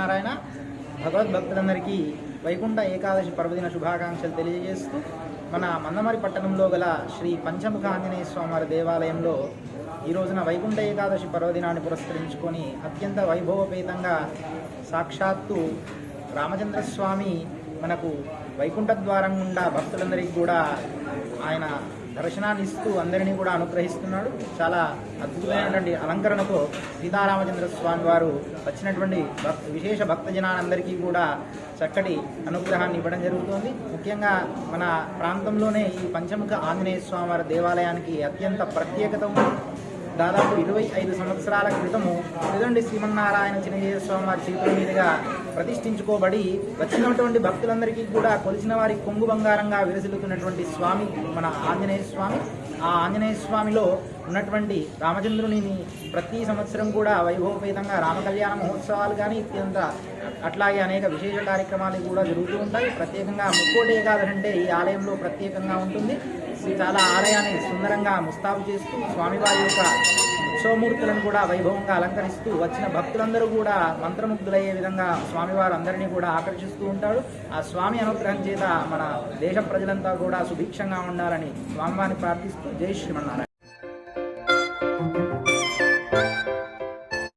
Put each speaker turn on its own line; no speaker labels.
శ్రీమన్నారాయణ. భగవద్భక్తులందరికీ వైకుంఠ ఏకాదశి పర్వదిన శుభాకాంక్షలు తెలియజేస్తూ మన మందమరి పట్టణంలో గల శ్రీ పంచముఖ ఆంజనేయ స్వామివారి దేవాలయంలో ఈ రోజున వైకుంఠ ఏకాదశి పర్వదినాన్ని పురస్కరించుకొని అత్యంత వైభవపేతంగా సాక్షాత్తు రామచంద్రస్వామి మనకు వైకుంఠ ద్వారం గుండా భక్తులందరికీ కూడా ఆయన దర్శనాన్ని ఇస్తూ అందరినీ కూడా అనుగ్రహిస్తున్నాడు. చాలా అద్భుతమైనటువంటి అలంకరణతో సీతారామచంద్ర స్వామి వారు వచ్చినటువంటి విశేష భక్తజనాలందరికీ కూడా చక్కటి అనుగ్రహాన్ని ఇవ్వడం జరుగుతోంది. ముఖ్యంగా మన ప్రాంతంలోనే ఈ పంచముఖ ఆంజనేయ స్వామి వారి దేవాలయానికి అత్యంత ప్రత్యేకత ఉంది. దాదాపు 25 సంవత్సరాల క్రితము ఎదుండి శ్రీమన్నారాయణ చిన్నజీయ స్వామి వారి చేతుల మీదుగా ప్రతిష్ఠించుకోబడి వచ్చినటువంటి భక్తులందరికీ కూడా కొలిచిన వారి కొంగు బంగారంగా విరసిల్లుతున్నటువంటి స్వామి మన ఆంజనేయ స్వామి. ఆ ఆంజనేయ స్వామిలో ఉన్నటువంటి రామచంద్రుని ప్రతి సంవత్సరం కూడా వైభవపేతంగా రామకళ్యాణ మహోత్సవాలు కానీ అట్లాగే అనేక విశేష కార్యక్రమాలు కూడా జరుగుతూ ఉంటాయి. ప్రత్యేకంగా ముక్కోటి ఏకాదశి అంటే ఈ ఆలయంలో ప్రత్యేకంగా ఉంటుంది. చాలా ఆలయాన్ని సుందరంగా ముస్తాబు చేస్తూ స్వామివారి యొక్క ఉత్సవమూర్తులను కూడా వైభవంగా అలంకరిస్తూ వచ్చిన భక్తులందరూ కూడా మంత్రముగ్ధులయ్యే విధంగా స్వామివారు అందరినీ కూడా ఆకర్షిస్తూ ఉంటాడు. ఆ స్వామి అనుగ్రహం చేత మన దేశ ప్రజలంతా కూడా సుభిక్షంగా ఉండాలని స్వామివారిని ప్రార్థిస్తూ జై శ్రీమన్నారాయణ.